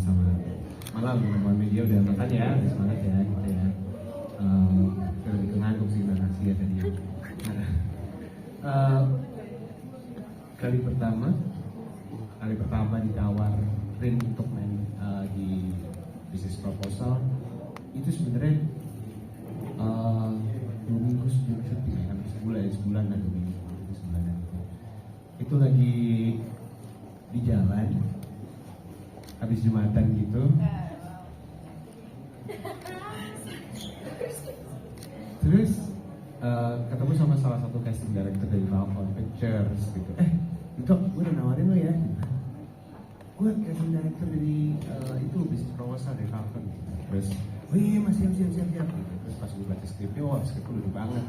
Selamat malam teman-teman media, udah makan ya, semangat ya kita ya. Lebih ngantuk sih, makasih ya tadi. Kali pertama ditawarin untuk main di bisnis proposal itu sebenarnya 2 minggu sebelum syuting, kan sebulan dan 2 minggu sebulan itu lagi di jalan habis Jumatan gitu, terus ketemu sama salah satu casting director dari Falcon Pictures gitu. Itu gue udah nawarin lo ya, gue casting director dari itu bisnis proposal dari Falcon gitu. Terus oh iya mas, siap gitu. Terus pas gue baca skripnya, wah skripnya lucu banget.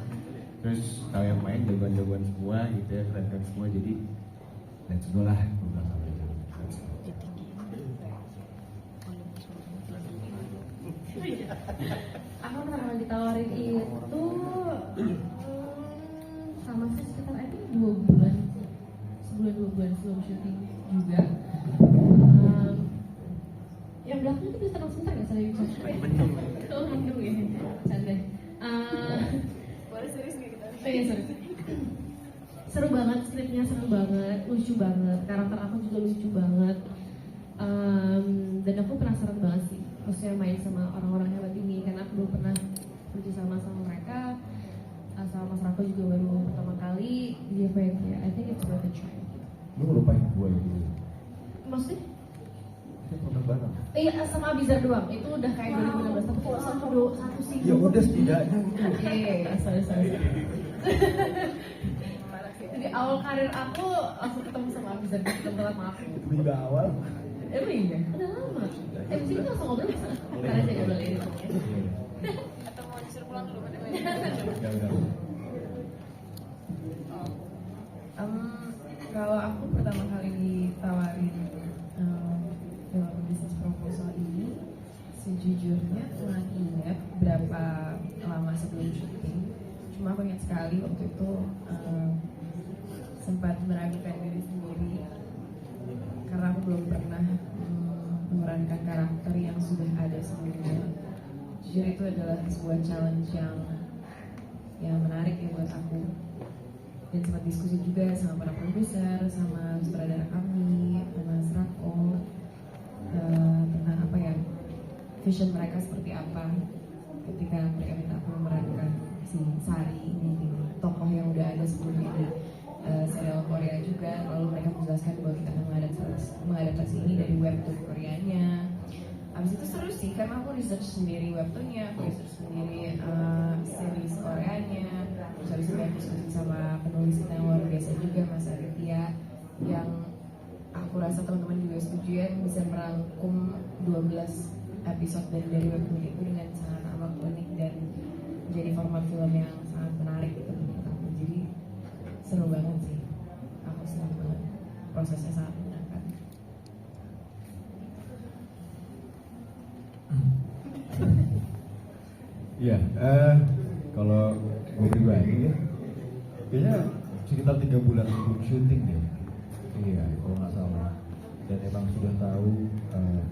Terus tahu yang main jagoan-jagoan semua gitu ya, keren-keren semua, jadi let's go lah. Aku pernah ditawarin itu sama sih sekitar 2 bulan, sebulan 2 bulan sebelum syuting juga. Yang belakang itu bisa tenang sebentar nggak? Saya bisa oh mendung ya, canda. Boleh serius nggak kita? Sorry. Seru banget, skripnya seru banget, lucu banget, karakter aku juga lucu banget. Dan aku penasaran banget sih, maksudnya main sama orang-orang hebat ini, karena aku belum pernah kerja sama mereka. Sama Mas Rako juga baru pertama kali. Jadi apa ya, I think it's worth a try. Lu ngelupain gue gitu? Maksudnya? Kita nonton bareng. Iya, sama Abizar doang, itu udah kayak 2016, tapi kalau satu sih. Ya udah setidaknya gitu. Iya, sorry. Jadi awal karir aku langsung ketemu sama Abizar, ketemu sama aku. Itu juga awal. Emang iya? Udah lama. Di sini langsung ngobrol sama. Karena saya ngobrol ini. Atau mau disuruh pulang dulu? Ya udah. Kalau aku pertama kali ditawarin film bisnis proposal ini, sejujurnya kurang ingat berapa lama sebelum syuting. Cuma aku ingat sekali waktu itu sempat meragukan diri sendiri karena aku belum pernah memerankan karakter yang sudah ada sebelumnya. Jujur itu adalah sebuah challenge yang menarik ya buat aku. Dan sempat diskusi juga sama para produser, sama sutradara kami, sama Mas Rako, tentang apa ya, vision mereka seperti apa ketika mereka minta aku memerankan si Sari ini, tokoh yang udah ada sebelumnya di serial Korea juga. Lalu mereka menjelaskan bahwa kita akan mengadaptasi ini dari webtoon Koreanya. Abis itu seru sih, karena aku research sendiri webtoonnya, aku research sendiri series Koreanya, terus habis itu diskusi sama penulis kita yang luar biasa juga, Mas Aditya, yang aku rasa teman-teman juga setuju ya, bisa merangkum 12 episode dari webtoon itu dengan sangat amat unik dan menjadi format film yang sangat menarik gitu menurut aku. Jadi seru banget sih, aku senang banget, prosesnya sangat menyenangkan. Iya, kalau gue pribadi ya, kayaknya sekitar 3 bulan sebelum syuting deh. Iya, kalau nggak salah. Dan emang sudah tahu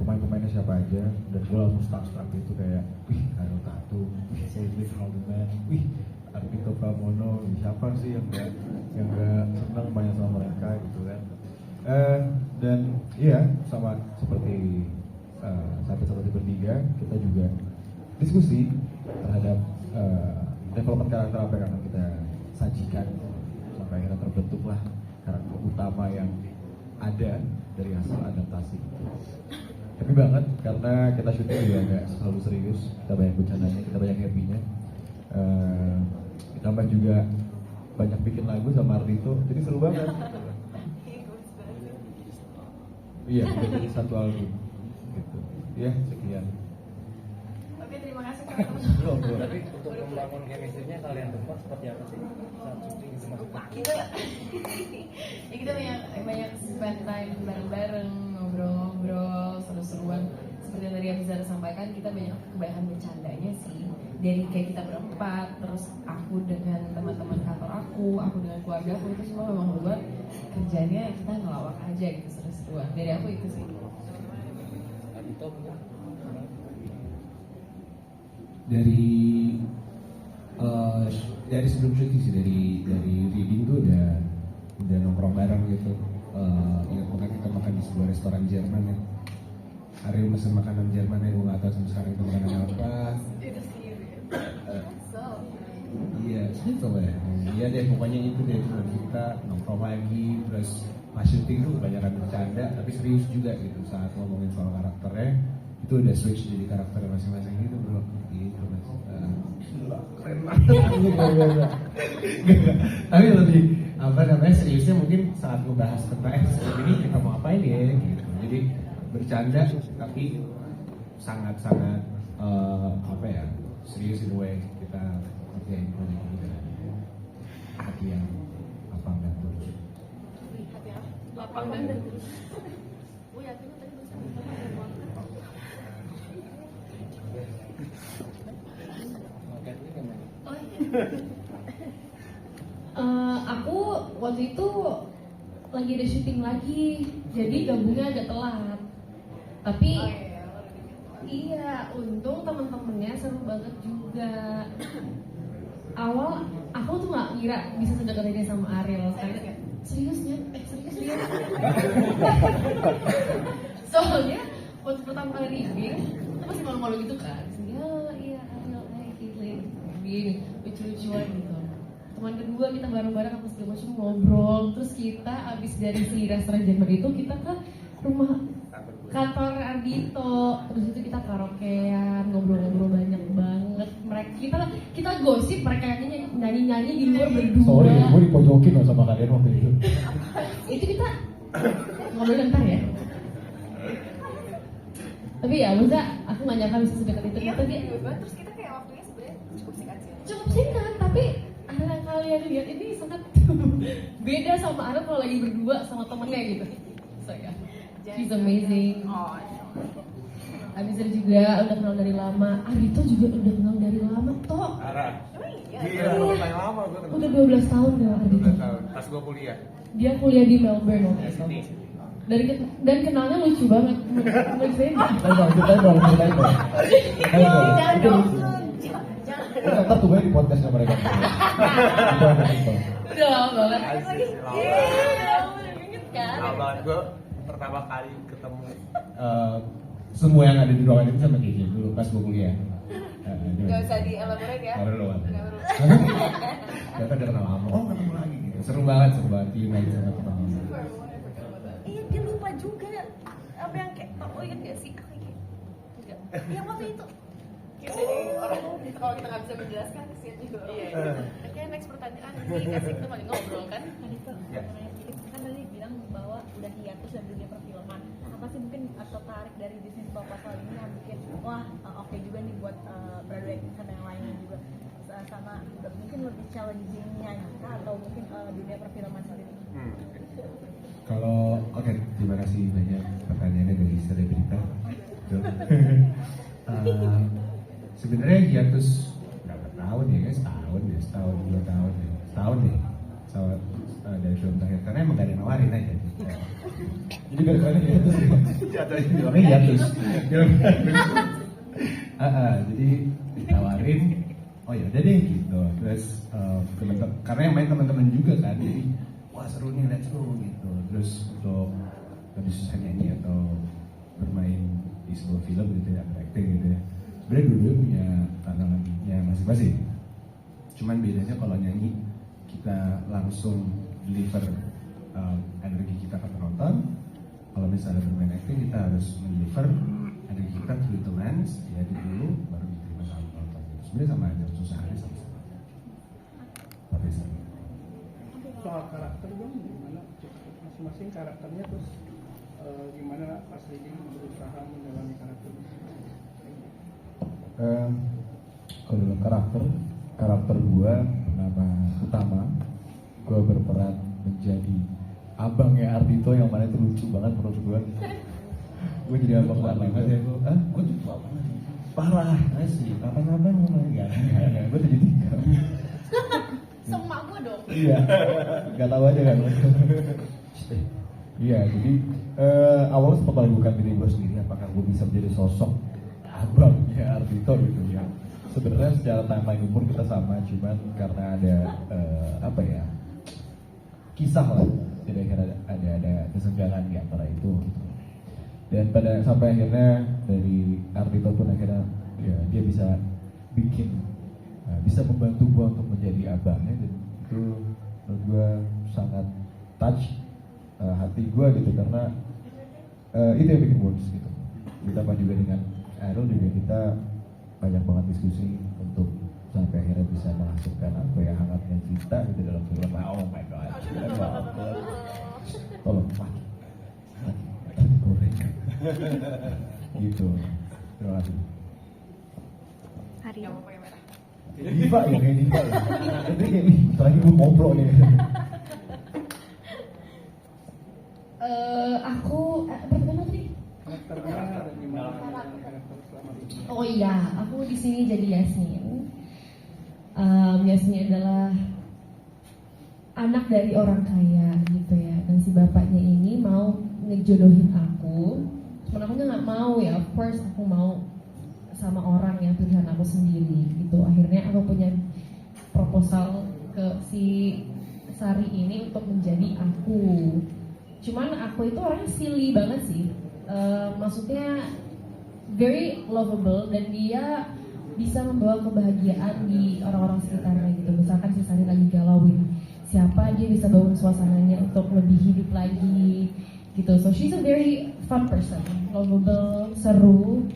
pemain-pemainnya siapa aja, dan gue langsung start itu kayak, wih, Ariel Tatum, wih, Cedric Haldeman, wih, Ardhito Pramono, siapa sih yang nggak senang banyak sama mereka gitu kan. Dan iya, sama seperti sahabat-sahabat bertiga, kita juga diskusi terhadap development karakter apa yang akan kita sajikan sampai akhirnya terbentuklah karakter utama yang ada dari hasil adaptasi. Happy banget karena kita syuting juga nggak selalu serius, kita banyak bercandanya, kita banyak happy-nya. Ditambah juga banyak bikin lagu sama Ardito, jadi seru banget. Iya, jadi satu album gitu. Ya, sekian. Oke, terima kasih teman-teman. Tapi untuk membangun chemistry-nya kalian berdua seperti apa sih saat syuting itu maksudnya? Kita ya kita banyak spend time bareng-bareng, ngobrol-ngobrol, seru-seruan. Seperti yang tadi Abizar sampaikan, kita banyak kebanyakan bercandanya sih. Dari kayak kita berempat, terus aku dengan teman-teman kantor aku dengan keluarga aku, itu semua memang berdua kerjanya kita ngelawak aja gitu, seru-seruan. Dari aku itu sih. Ardito mungkin? Dari sebelum syuting sih, dari reading tuh udah nongkrong bareng gitu. Ingat banget kita makan di sebuah restoran Jerman ya. Ariel mesen makanan Jerman ya, gue nggak tahu sampai sekarang itu makanan apa. Itu sih. Iya, gitu ya. Iya deh, pokoknya itu deh. Terus kita nongkrong lagi, terus pas syuting tuh kebanyakan bercanda, tapi serius juga gitu. Saat ngomongin soal karakternya, itu udah switch jadi karakter masing-masing gitu bro. Gitu mas. Keren banget. Tapi lebih apa namanya, seriusnya mungkin saat ngebahas tentang episode ini kita mau apain ya gitu. Jadi bercanda tapi sangat-sangat apa ya, serius in a way kita kerjain proyek ini dengan hati yang lapang dan tulus. Hati yang lapang dan terus. Oh, yakin tadi bisa. Oh, iya. Aku waktu itu lagi ada syuting lagi, jadi gabungnya agak telat. Tapi iya, untung temen-temennya seru banget juga. Awal aku tuh nggak kira bisa sedekat ini sama Ariel. Seriusnya, serius. Soalnya waktu pertama kali reading, aku masih malu-malu gitu kan. Iya Ariel, Caitlyn, gini, lucu-lucuan gitu. Teman kedua kita bareng-bareng apa segala macam ngobrol. Terus kita abis dari si restoran Jerman itu kita ke rumah kantor Ardito, terus itu kita karaokean, ngobrol-ngobrol banyak banget. Kita gosip, mereka nyanyi-nyanyi di luar berdua. Sorry, gue dipojokin loh sama kalian waktu itu. Itu kita ngobrol ntar ya. Tapi ya, maksudnya aku gak nyangka bisa sedekat itu. Iya, Tapi terus kita kayak waktunya sebenarnya cukup singkat sih. cukup singkat, tapi hal yang kalian lihat ini sangat beda sama Arab kalau lagi berdua sama temennya gitu. So ya, she's amazing. Oh, Abizar juga udah kenal dari lama. Ardito juga udah kenal dari lama toh. Arah. emang iya. Gila, lu lumayan lama gue kenal. Udah 12 tahun ya Ardito. 12 tahun, pas gue kuliah. Dia kuliah di Melbourne waktu Ya, itu. sini. Dan kenalnya lucu banget. Menurut saya Ceritain dong. Ceritain dong. Jangan Itu dong. lucu. Jangan. Itu ntar tuh gue di podcastnya mereka. Itu ada itu. udah lama banget. Asik, lama. Iya, inget kan? Lama banget gue pertama kali ketemu. Semua yang ada di ruangan itu sama Kiki dulu pas gue kuliah. Gak usah di-elaborate ya. Nggak perlu. Nggak perlu. Ternyata udah kenal lama. Oh ketemu lagi gitu. Seru banget tim lagi sama teman-teman. Iya, dia lupa juga apa yang kayak, oh inget gak sih? Aku inget. Enggak. Yang waktu itu. Kita jadi orang kalau kita nggak bisa menjelaskan kesian juga. Iya. Oke, next pertanyaan ini kasih kita paling ngobrol kan? Ya. Kan tadi bilang bahwa udah hiatus dari dunia perfilman. Apa sih mungkin tertarik dari bisnis proposal ini yang bikin wah oke juga nih buat Broadway sama yang lainnya juga sama mungkin lebih challengingnya kah atau mungkin dunia perfilman sendiri? Kalau oke, terima kasih banyak pertanyaannya dari selebrita. Sebenarnya hiatus berapa tahun ya? Setahun 2 tahun ya. Setahun deh. Dari film terakhir karena emang gak ada yang nawarin aja. Jadi gara-gara hiatus ya. Makanya hiatus. Jadi ditawarin, oh ya udah deh gitu. Terus karena yang main teman-teman juga kan, jadi wah seru nih, let's go gitu. Terus untuk lebih susah nyanyi atau bermain di sebuah film gitu ya, acting gitu ya. Sebenarnya dua-duanya punya tantangannya masing-masing. Cuman bedanya kalau nyanyi kita langsung deliver energi kita ke penonton. Kalau misalnya bermain acting kita harus deliver energi kita through the lens, ya dulu baru diterima sama penonton. Sebenarnya sama aja, susah aja sama-sama. Tapi seru. soal karakter dong, gimana masing-masing karakternya, terus gimana Mas Didi berusaha mendalami karakter. Kalau dalam karakter gue nama utama, gue berperan menjadi abangnya Ardhito yang mana itu lucu banget menurut gue. Gue jadi abang banget ya gue. Gue tuh tua banget. Parah, asli. Kapan-kapan ngomong enggak. Gue 73. Sama gue dong. Iya. Gak tahu aja kan. Iya, jadi awalnya sempat meragukan diri gue sendiri apakah gue bisa menjadi sosok abangnya Ardhito gitu ya. Sebenarnya secara timeline umur kita sama, cuman karena ada kisah lah, jadi ada kesenggangan di antara itu. Gitu. Dan sampai akhirnya dari Ardhito pun akhirnya ya, dia bisa bisa membantu gue untuk menjadi abangnya, dan itu menurut gue sangat touch hati gue gitu, karena itu yang bikin works gitu. Ditambah juga dengan Aerol juga kita banyak banget diskusi untuk sampai akhirnya bisa menghasilkan apa ya, hangatnya cinta gitu dalam film. Oh my god, keren banget. Tolong mati goreng gitu. Terima kasih. Hari yang pakai merah. Diva ya, kayak Diva ya. Nanti kayak nih, terakhir gue ngobrol nih. Aku pertama tadi. Karakternya dan gimana karakter selama ini. Oh iya, aku di sini jadi Yasmin. Yasmin adalah anak dari orang kaya gitu ya, dan si bapaknya ini mau ngejodohin aku. Cuman aku nggak mau ya, of course aku mau sama orang yang pilihan aku sendiri gitu. Akhirnya aku punya proposal ke si Sari ini untuk menjadi aku. Cuman aku itu orangnya silly banget sih. Maksudnya very lovable, dan dia bisa membawa kebahagiaan di orang-orang sekitarnya gitu. Misalkan si Sari lagi galauin siapa, dia bisa bangun suasananya untuk lebih hidup lagi gitu. So she's a very fun person, lovable, seru,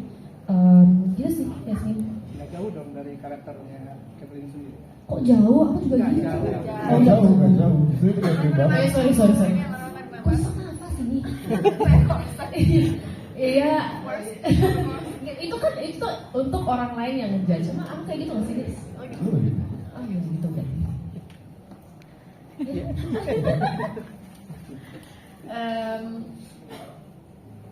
gitu sih Yasmin. Nggak jauh dong dari karakternya Catherine sendiri. Kok jauh? Aku juga Nggak gitu. jauh. Oh jauh. Justru itu kayak banget. Sorry. Kok sama apa sih ini? Iya. Itu kan itu untuk orang lain yang ngejudge. Cuma aku kayak gitu nggak sih guys? Lu gitu. Oh iya gitu kan.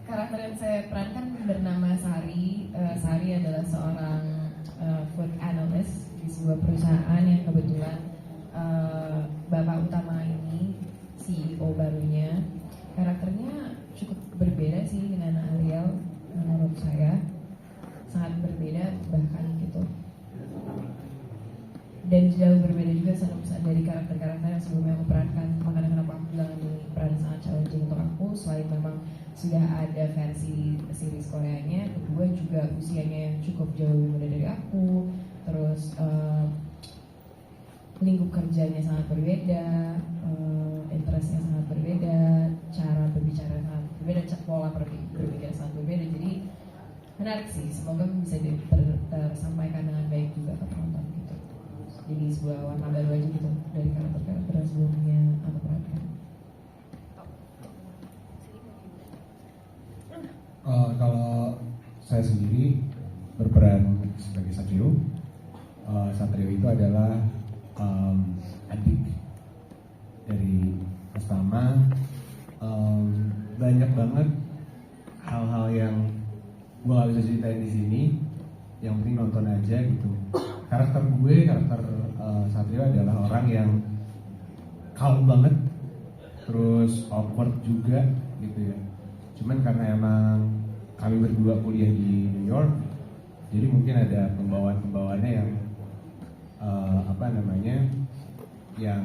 Karakter yang saya perankan bernama Sari. Sari adalah seorang food analyst di sebuah perusahaan yang kebetulan bapak utama ini CEO barunya. Karakternya cukup berbeda sih dengan Ariel menurut saya, sangat berbeda bahkan gitu. Dan jauh berbeda juga dari karakter-karakter yang sebelumnya aku perankan. Makanya kenapa aku bilang ini peran sangat challenging untuk aku. Selain memang sudah ada versi series Koreanya, kedua juga usianya yang cukup jauh lebih muda dari aku. Terus lingkup kerjanya sangat berbeda, interestnya sangat berbeda, cara berbicara sangat berbeda, pola berpikir sangat berbeda. Jadi menarik sih, semoga bisa tersampaikan dengan baik juga ke penonton gitu. Jadi sebuah warna baru aja gitu dari karakter-karakter yang sebelumnya aku perankan. Kalau saya sendiri berperan sebagai Satrio. Satrio itu adalah adik dari Mas Tama. Banyak banget hal-hal yang gue gak bisa ceritain di sini. Yang penting nonton aja gitu. Karakter Satrio adalah orang yang calm banget, terus awkward juga gitu ya. Cuman karena emang kami berdua kuliah di New York, jadi mungkin ada pembawaan-pembawaannya yang yang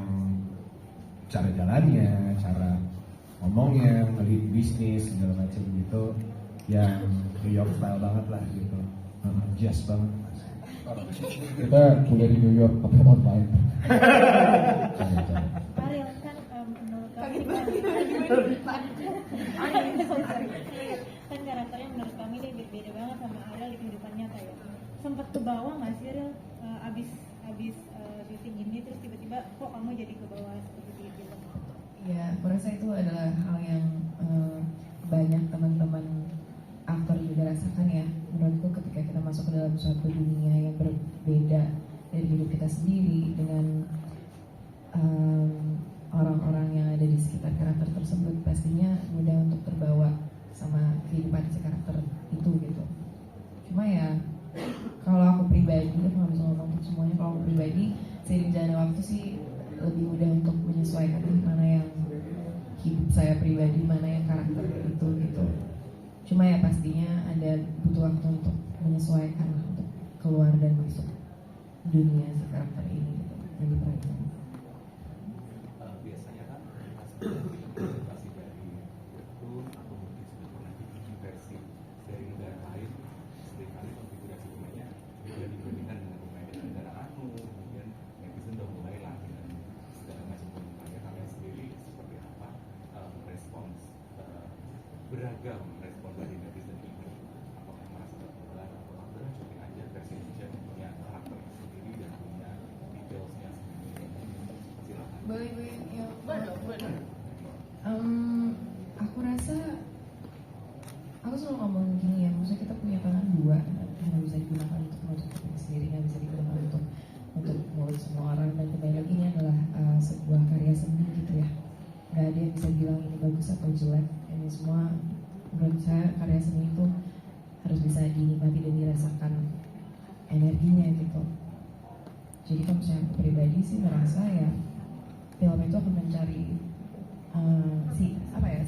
cara jalannya, cara ngomongnya, ngelit bisnis segala macam gitu, yang New York style banget lah gitu, jazz banget. Kita kuliah di New York pakai online. Ariel kan menurut kami kan karakternya menurut kami dia beda banget sama Ariel di kehidupan nyata ya. Sempet kebawa nggak sih Ariel abis syuting ini terus tiba-tiba kok kamu jadi kebawa seperti itu? rasa itu adalah hal yang banyak teman-teman aktor juga rasakan ya. Menurutku ketika kita masuk ke dalam suatu dunia yang berbeda dari hidup kita sendiri dengan orang-orang yang ada di sekitar karakter tersebut, pastinya mudah untuk terbawa sama kehidupan si karakter itu gitu. Cuma ya kalau aku pribadi, aku nggak bisa ngomong untuk semuanya. Kalau aku pribadi, seiring jalannya waktu sih lebih mudah untuk menyesuaikan mana yang hidup saya pribadi, mana yang karakter itu gitu. Cuma ya pastinya ada butuh waktu untuk menyesuaikan, untuk keluar dan masuk dunia si karakter ini gitu, yang diperankan. Biasanya kan adaptasi dari itu atau mungkin sudah pernah dibikin versi dari negara lain, seringkali konfigurasi pemainnya beda dibandingkan dengan pemain dari negara anu, kemudian netizen udah mulai lah dengan segala macam komentarnya. Kalian sendiri seperti apa respons beragam respon dari netizen ini? Apakah merasa tertekan atau udah cukup aja versi Indonesia yang punya karakter sendiri dan punya detailsnya sendiri? Silakan. Boleh ya. Benar. Aku rasa aku selalu ngomong gini ya, maksudnya kita punya tangan dua, nggak bisa digunakan untuk menutup kuping sendiri, nggak bisa digunakan untuk mulut semua orang. Dan kembali lagi ini adalah sebuah karya seni gitu ya, nggak ada yang bisa bilang ini bagus atau jelek. Ini semua menurut saya karya seni itu harus bisa dinikmati dan dirasakan energinya gitu. Jadi kalau misalnya aku pribadi sih merasa ya film itu akan mencari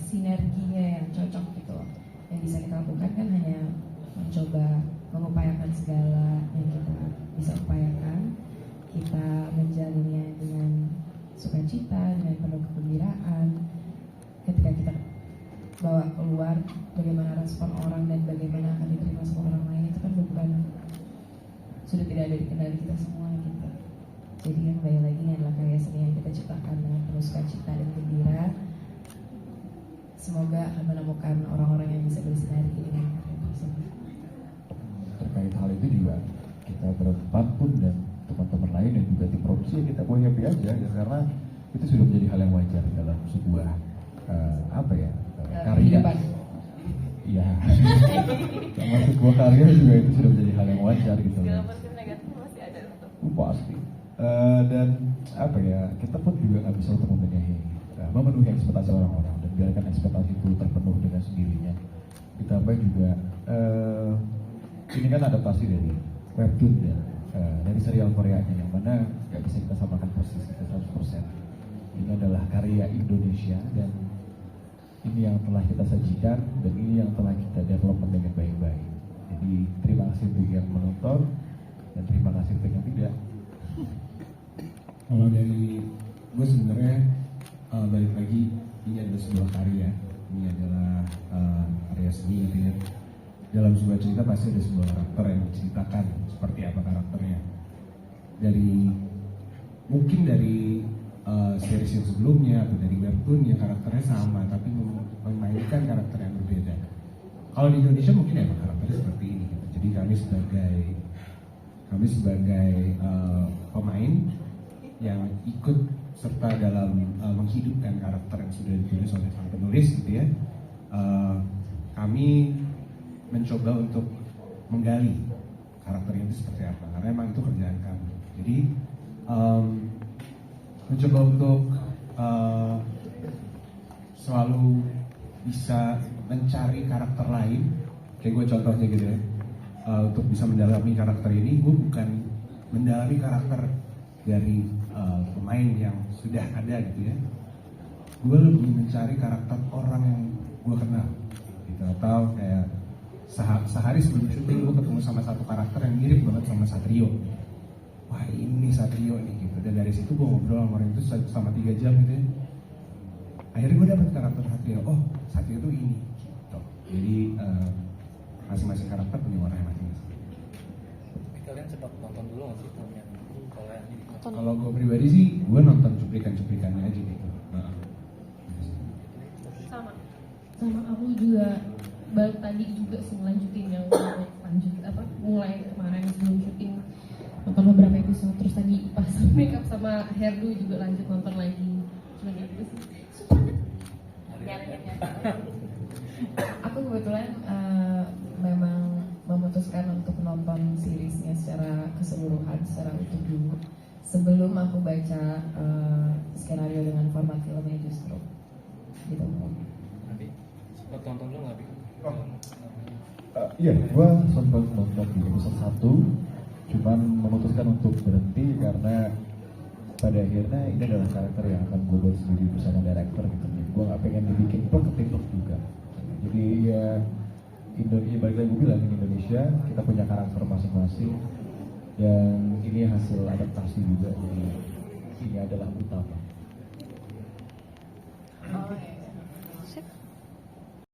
sinerginya yang cocok gitu. Yang bisa kita lakukan kan hanya mencoba mengupayakan segala yang kita bisa upayakan, kita menjalinnya dengan sukacita, dengan penuh kegembiraan. Ketika kita bawa keluar, bagaimana respon orang dan bagaimana akan diterima sama orang lain, itu kan bukan, sudah tidak ada di kendali kita semua gitu. Jadi yang kembali lagi ini adalah karya seni yang kita ciptakan dengan penuh sukacita dan gembira. Semoga akan menemukan orang-orang yang bisa bersinergi dengan karya tersebut. Terkait hal itu juga kita berempat pun dan teman-teman lain dan juga tim produksi, kita mau happy aja ya, karena itu sudah menjadi hal yang wajar dalam sebuah karya. Iya. Sama sebuah karya juga itu sudah menjadi hal yang wajar gitu. Segala positif negatif masih ada tuh. Pasti. Dan kita pun juga nggak bisa untuk memenuhi ekspektasi orang-orang dan biarkan ekspektasi itu terpenuh dengan sendirinya. Ditambah juga ini kan adaptasi dari webtoon ya, dari serial Koreanya yang mana nggak bisa kita samakan persis itu 100%. Ini adalah karya Indonesia dan ini yang telah kita sajikan dan ini yang telah kita development dengan baik-baik. Jadi terima kasih untuk yang menonton dan terima kasih untuk yang tidak. Kalau dari gue sebenarnya balik lagi, ini adalah sebuah karya, ini adalah karya seni gitu ya. Dalam sebuah cerita pasti ada sebuah karakter yang diceritakan seperti apa karakternya. Mungkin dari series yang sebelumnya atau dari webtoonnya karakternya sama, tapi memainkan karakter yang berbeda. Kalau di Indonesia mungkin ya karakternya seperti ini gitu. Jadi kami sebagai pemain yang ikut serta dalam menghidupkan karakter yang sudah ditulis oleh sang penulis gitu ya. Kami mencoba untuk menggali karakternya itu seperti apa, karena emang itu kerjaan kami. Jadi mencoba untuk selalu bisa mencari karakter lain, kayak gue contohnya gitu ya. Untuk bisa mendalami karakter ini, gue bukan mendalami karakter dari pemain yang sudah ada gitu ya. Gue lebih mencari karakter orang yang gue kenal gitu. Atau kayak sehari sebelum syuting gue ketemu sama satu karakter yang mirip banget sama Satrio. Wah ini Satrio nih gitu. Dan dari situ gue ngobrol sama orang itu selama 3 jam gitu ya. Akhirnya gue dapet karakter Satrio. Oh Satrio tuh ini gitu. Jadi masing-masing karakter punya warna masing-masing. Kalian sempat nonton dulu nggak sih filmnya? Kalau gue pribadi sih, gue nonton cuplikan-cuplikannya aja gitu. Sama aku juga balik tadi juga sih lanjutin yang mulai kemarin sebelum syuting nonton beberapa episode, terus tadi pas make up sama hairdo juga lanjut nonton lagi. Cuma gitu sih. Aku kebetulan memang memutuskan untuk nonton seriesnya secara keseluruhan, secara utuh dulu sebelum aku baca skenario dengan format filmnya justru gitu. Nanti sempat nonton dulu nggak Bi? Iya, gue sempat nonton di episode 1, cuman memutuskan untuk berhenti karena pada akhirnya ini adalah karakter yang akan gue buat sendiri bersama director gitu. Gue nggak pengen dibikin plek juga. Jadi ya Indonesia, balik lagi gue bilang, Indonesia kita punya karakter masing-masing dan ini hasil adaptasi juga, jadi ini adalah utama. Oh, ya.